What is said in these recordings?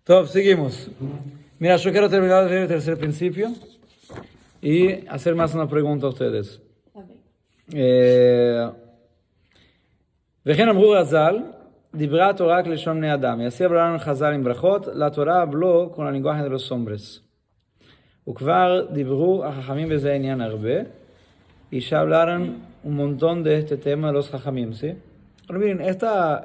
Top, seguimos. Mira, yo quiero terminar de leer el tercer principio y hacer más una pregunta a ustedes. וכן אמרו חז"ל, דיברה התורה רק לשון בני אדם. Y así hablaron חז"ל עם ברכות, la Torah habló con el lenguaje de los hombres. וכבר דיברו החכמים בזה עניין הרבה, y ya hablaron un montón de este tema los חכמים, ¿sí? Ahora miren, esta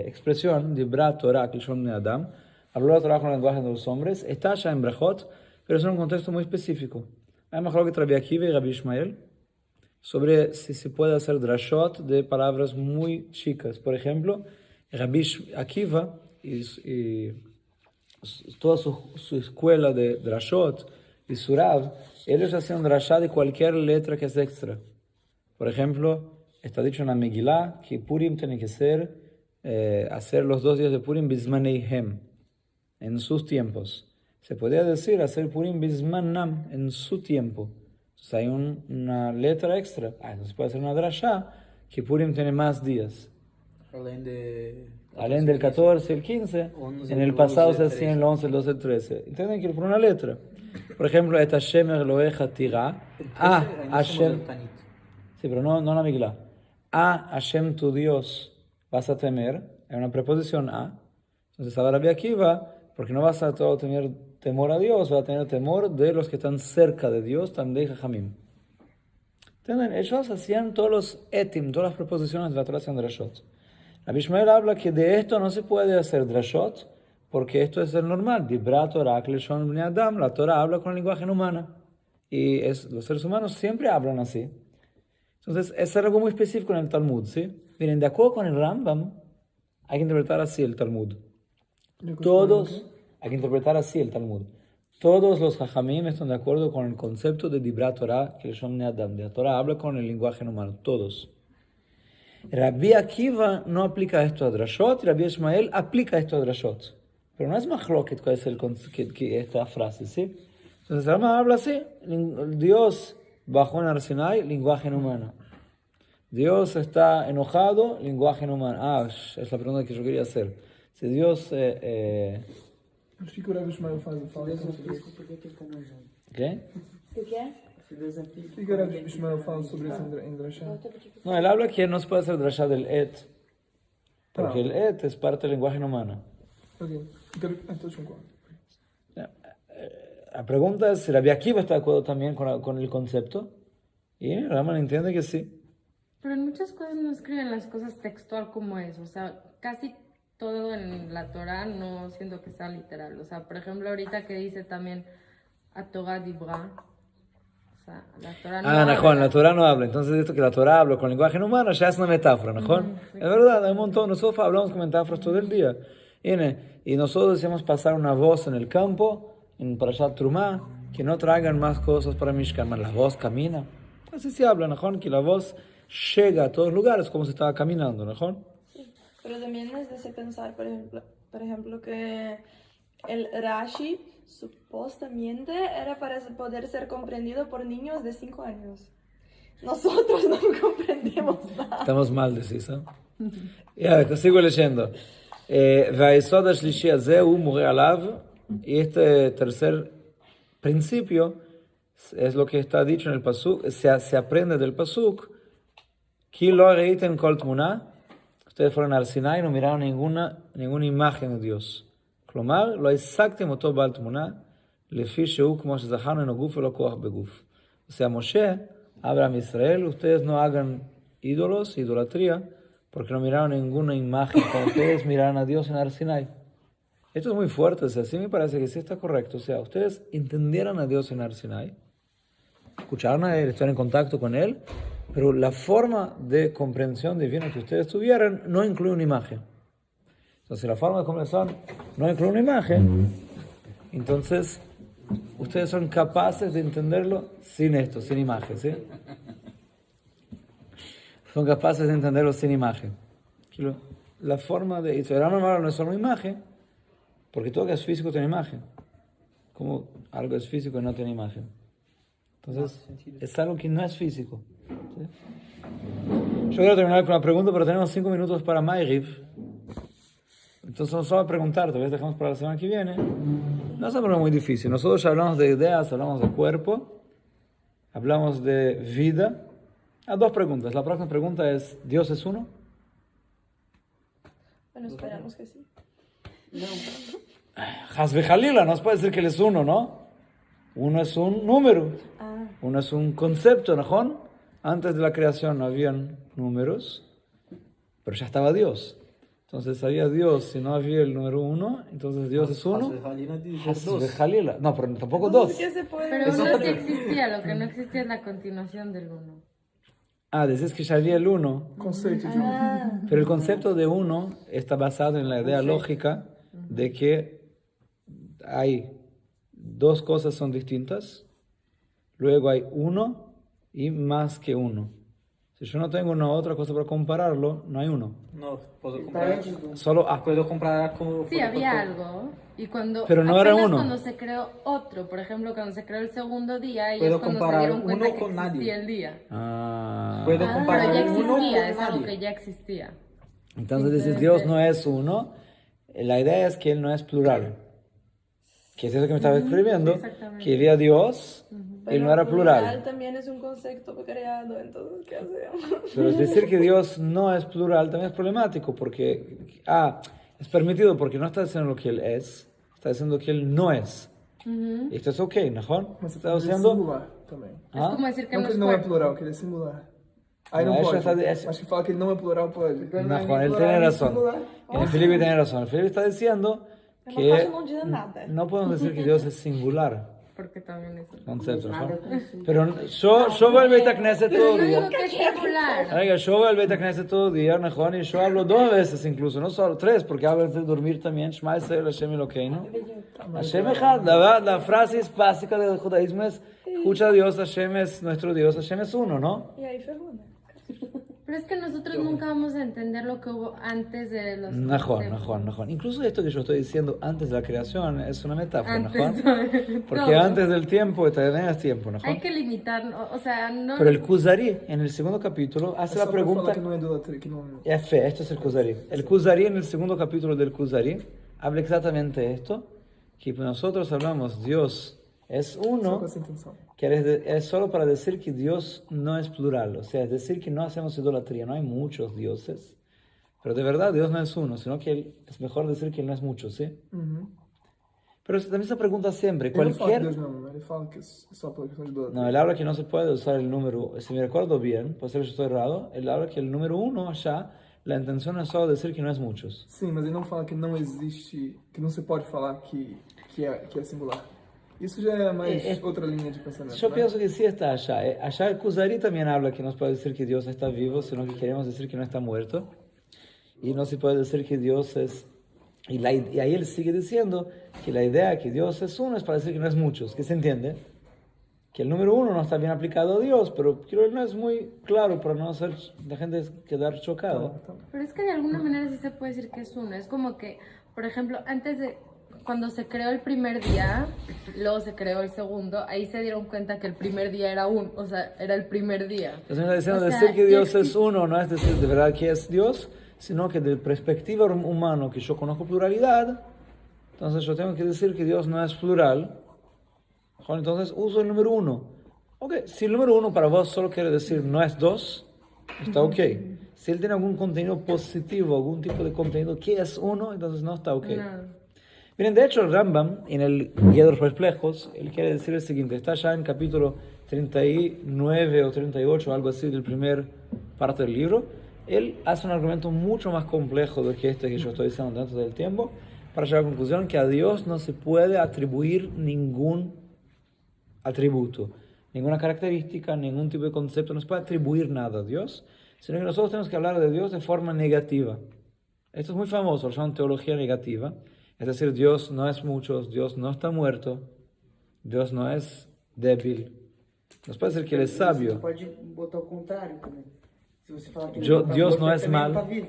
expresión, דיברה תורה לשון בני אדם, habló la Torah con el lenguaje de los hombres, está ya en Brajot, pero es en un contexto muy específico. Hay mejor que Rabbi Akiva y Rabbi Ishmael sobre si se puede hacer drashot de palabras muy chicas. Por ejemplo, Rabbi Akiva y toda su escuela de drashot y su Rav, ellos hacían drashot de cualquier letra que es extra. Por ejemplo, está dicho en la Megillah que Purim tiene que ser, hacer los 2 días de Purim bizmaneihem, en sus tiempos. Se podría decir hacer Purim bizmanam, en su tiempo. Entonces hay una letra extra. Entonces puede hacer una drashá que Purim tiene más días. Além del 14 y el 15, 11, en el pasado se hacía el 11, el 12, el 13. ¿Entienden? Que por una letra. Por ejemplo, et Hashem Eloheja tira. Hashem. Sí, pero no la Megillah. Hashem tu Dios vas a temer. Hay una preposición a. Entonces ahora Rabbi Akiva, porque no vas a todo tener temor a Dios, va a tener temor de los que están cerca de Dios, también de Jajamim. ¿Entienden? Ellos hacían todos los etim, todas las preposiciones de la Torah hacían drashot. Rabbi Ishmael habla que de esto no se puede hacer drashot, porque esto es el normal. Dibra Torah kleshon bnei Adam, la Torah habla con el lenguaje humano. Y los seres humanos siempre hablan así. Entonces, es algo muy específico en el Talmud, ¿sí? Miren, de acuerdo con el Rambam, hay que interpretar así el Talmud. Hay que interpretar así el Talmud. Todos los Jajamim están de acuerdo con el concepto de Dibra Torah, que son Adam. De la Torah habla con el lenguaje humano, todos. Rabbi Akiva no aplica esto a Drashot, Rabbi Ishmael aplica esto a Drashot. Pero no es machloket cuál es que esta frase, ¿sí? Entonces Rambam habla así, Dios bajó en Sinai, lenguaje humano. Dios está enojado, lenguaje humano. Es la pregunta que yo quería hacer. Si Dios... Mas fica o Rabbi Ishmael fala ¿Qué? Fica o Rabbi Ishmael fala sobre isso em Drashá. No, él habla que no se puede hacer drashá del et, porque el et es parte del lenguaje humano. Ok, então concordo. La pregunta es si Rabbi Akiva está de acuerdo también con el concepto, y Rambam entiende que sí. Pero en muchas cosas no escriben las cosas textual como es, o sea, casi todo en la Torah no siento que sea literal. O sea, por ejemplo, ahorita que dice también a Torah Dibra, o sea, la Torah no habla. Najón, la Torah no habla. Entonces esto que la Torah habla con el lenguaje humano ya es una metáfora, ¿najón? Sí. Es verdad, hay un montón. Nosotros hablamos con metáforas todo el día. Y nosotros decimos pasar una voz en el campo, en Parashat Trumá, que no traigan más cosas para Mishkan. La voz camina. Así se habla, ¿najón? Que la voz llega a todos lugares como se estaba caminando, ¿najón? Pero también es de pensar, por ejemplo, que el Rashi supuestamente era para poder ser comprendido por niños de 5 años. Nosotros no comprendemos nada. Estamos mal, decís, ¿eh? Ya, sigo leyendo. והיסוד השלישי הזה הוא מורה עליו, y este tercer principio es lo que está dicho en el pasuk, se aprende del pasuk, כי לא ראיתם כל תמונה, ustedes fueron al Sinai y no miraron ninguna imagen de Dios. כלומר, לא השגתם אותו בעל תמונה, לפי שהוא כמו שזכרנו אינו גוף ולא כוח בגוף. O sea, Moshe, Abraham y Israel, ustedes no hagan ídolos, idolatría, porque no miraron ninguna imagen, cuando ustedes miraron a Dios en el Sinai. Esto es muy fuerte, o sea, sí me parece que sí está correcto. O sea, ustedes entendieron a Dios en el Sinai, escucharon a Él, estuvieron en contacto con Él, pero la forma de comprensión divina que ustedes tuvieron no incluye una imagen. Entonces, la forma de comprensión no incluye una imagen, entonces ustedes son capaces de entenderlo sin esto, sin imagen, ¿sí? Son capaces de entenderlo sin imagen. La forma de... Y no es solo una imagen, porque todo lo que es físico tiene imagen. Como algo es físico y no tiene imagen. Entonces, es algo que no es físico. ¿Sí? Yo quiero terminar con una pregunta, pero tenemos 5 minutos para Ma'ariv. Entonces, solo voy a preguntar, tal vez dejamos para la semana que viene. No es un problema muy difícil. Nosotros ya hablamos de ideas, hablamos de cuerpo, hablamos de vida. Dos preguntas. La próxima pregunta es, ¿Dios es uno? Bueno, esperamos que sí. Hasbe Jalila, no se puede decir que él es uno, ¿no? Uno es un número, Ah, uno es un concepto, ¿no? Antes de la creación no habían números, pero ya estaba Dios. Entonces había Dios, si no había el número uno, entonces Dios es uno. Hasbe Jalila. No, pero tampoco dos. ¿qué se puede Pero hacer? uno sí existía, lo que no existía es la continuación del uno. Decís que ya había el uno, Conceito de um. Ah, pero el concepto de uno está basado en la idea lógica de que hay dos cosas son distintas, luego hay uno y más que uno. Si yo no tengo una otra cosa para compararlo, no hay uno. No, puedo comprar. Solo Puedo comprar como. Sí, había algo. Y cuando, Pero no era apenas uno. cuando se creó otro, por ejemplo, cuando se creó el segundo día, ellos Puedo cuando se comparar dieron cuenta uno que con nadie. existía el día. Puedo Pero comparar ya uno existía, con es algo nadie. que ya existía. Entonces dices, Simplemente- Dios no es uno. La idea es que Él no es plural. Que es eso que me estaba escribiendo. exactamente. Que había Dios, Él no era plural. también es un concepto creado, entonces, ¿qué hacemos? Pero es decir que Dios no es plural también es problemático porque, es permitido porque no está diciendo lo que Él es, está diciendo que Él no es. Ujú. Y esto es ok, ¿no? Mas você Está pode dizer diciendo, singular também. Es como decir que Não no que es ele não é cuerpo. plural, que ele é singular. Aí Não, não essa pode. tá- essa- Mas que fala que ele não é plural, pode. Juan, él tiene razón. El Felipe tiene razón. El Felipe está diciendo É uma que faixa não diz nada. no podemos decir que Dios es singular. Porque también es. Concepto, ¿no? Pero yo voy al Beit Knesset todo No el digo día. que es singular. Oiga, yo voy al Beit Knesset todo el día, ¿no? Y yo hablo 2 veces incluso, no solo 3, porque hablo antes de dormir también. Shema Israel, Hashem Elokeinu. Hashem Echad, la frase es básica del judaísmo es, escucha a Dios, Hashem es nuestro Dios, Hashem es uno, ¿no? E aí ferrou, né? Pero es que nosotros nunca vamos a entender lo que hubo antes de los. Najón. conceptos. Incluso esto que yo estoy diciendo antes de la creación es una metáfora, Antes Najón. de Porque todo. antes del tiempo también es tiempo, Najón. Hay que limitar, o sea, no. Pero el Kuzari, en el segundo capítulo, É hace só la pra falar pregunta... que não é idolatria, que não... Es fe, esto es el Kuzari. El Kuzari, en el segundo capítulo del Kuzari, habla exactamente esto, que nosotros hablamos, Dios es Só uno, com essa intenção. es solo para decir que Dios no es plural, o sea, es decir que no hacemos idolatría, no hay muchos dioses, pero de verdad Dios no es uno, sino que es mejor decir que Él no es mucho, ¿sí? Uhum. Pero también se pregunta siempre, Ele não fala que cualquier... Deus não, né? Ele fala que é só pela questão de idolatria. No, él habla que no se puede usar el número, si me recuerdo bien, puede ser que yo estoy errado, él habla que el número 1 allá, la intención es solo decir que no es muchos. Sim, mas ele não fala que não existe, que não se pode falar que é singular. Isso já é mais outra linha de pensamento. Yo né? pienso que sí está allá. Allá el Kuzari también habla que no se puede decir que Dios está vivo, sino que queremos decir que no está muerto. Y no se puede decir que Dios es... Y ahí él sigue diciendo que la idea que Dios es uno es para decir que no es muchos. ¿Qué se entiende? Que el número 1 no está bien aplicado a Dios, pero creo que no es muy claro para no hacer la gente quedar chocada. Pero es que de alguna manera sí se puede decir que es uno. Es como que, por ejemplo, antes de. Cuando se creó el primer día, luego se creó el segundo, ahí se dieron cuenta que el primer día era o sea, era el primer día. Entonces me está diciendo O sea, decir que Dios ya es uno, no es decir de verdad que es Dios, sino que de perspectiva humana, que yo conozco pluralidad, entonces yo tengo que decir que Dios no es plural. Entonces uso el número 1. Ok, si el número 1 para vos solo quiere decir no es 2, está ok. Si él tiene algún contenido positivo, algún tipo de contenido que es 1, entonces no está ok. No. Miren, de hecho el Rambam, en el Guía de los Perplejos, él quiere decir el siguiente, está ya en capítulo 39 o 38, algo así, del primer parte del libro. Él hace un argumento mucho más complejo de que este que yo estoy diciendo dentro del tiempo, para llegar a la conclusión que a Dios no se puede atribuir ningún atributo, ninguna característica, ningún tipo de concepto, no se puede atribuir nada a Dios, sino que nosotros tenemos que hablar de Dios de forma negativa. Esto es muy famoso, lo llaman teología negativa. Es decir, Dios no es muchos, Dios no está muerto, Dios no es débil. Nos puede decir que Él es sabio. Você pode botar o contrário também. Se você falar que Dios no es também mal. não tá vivo.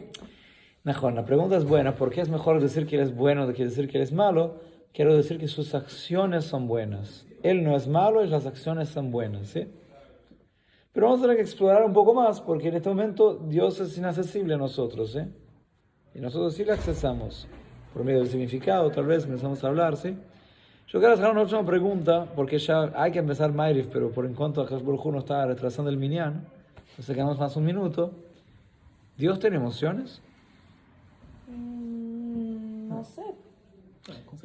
Mejor, la pregunta es buena, ¿por qué es mejor decir que Él es bueno de que decir que Él es malo? Quiero decir que sus acciones son buenas. Él no es malo y las acciones son buenas, ¿sí? Pero vamos a tener que explorar un poco más, porque en este momento Dios es inaccesible a nosotros, ¿sí? Y nosotros sí le accesamos. por medio del significado, tal vez empezamos a hablar, ¿sí? Yo quiero hacer una última pregunta, porque ya hay que empezar Ma'ariv, pero por enquanto Akash Baruj Hu no está retrasando el minyan, entonces quedamos más un minuto. ¿Dios tiene emociones? No sé.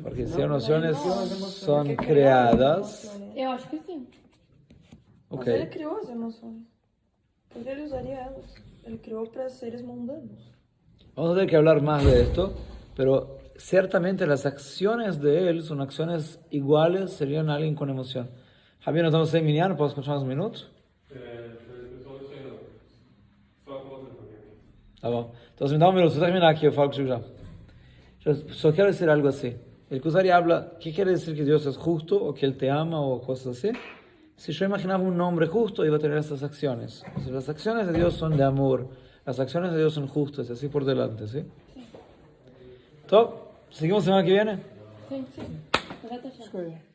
Porque si emociones son creadas, Eu acho que sim. ok. Mas ele criou as emoções. Por que ele usaria elas? Ele criou para seres mundanos. Vamos a tener que hablar más de esto, pero ciertamente las acciones de él son acciones iguales, serían alguien con emoción. Javier, nos estamos en minyan, ¿puedo escuchar unos minutos? Tá bom. Entonces, me da un minuto, termina aquí, yo falo que ya. Yo solo quiero decir algo así. El Kuzari habla, ¿qué quiere decir que Dios es justo o que Él te ama o cosas así? Si yo imaginaba un hombre justo, iba a tener estas acciones. Entonces, las acciones de Dios son de amor, las acciones de Dios son justas, así por delante, ¿sí? ¿Todo? ¿Seguimos semana que viene? Sim, sim. Vai deixar. Isso aí.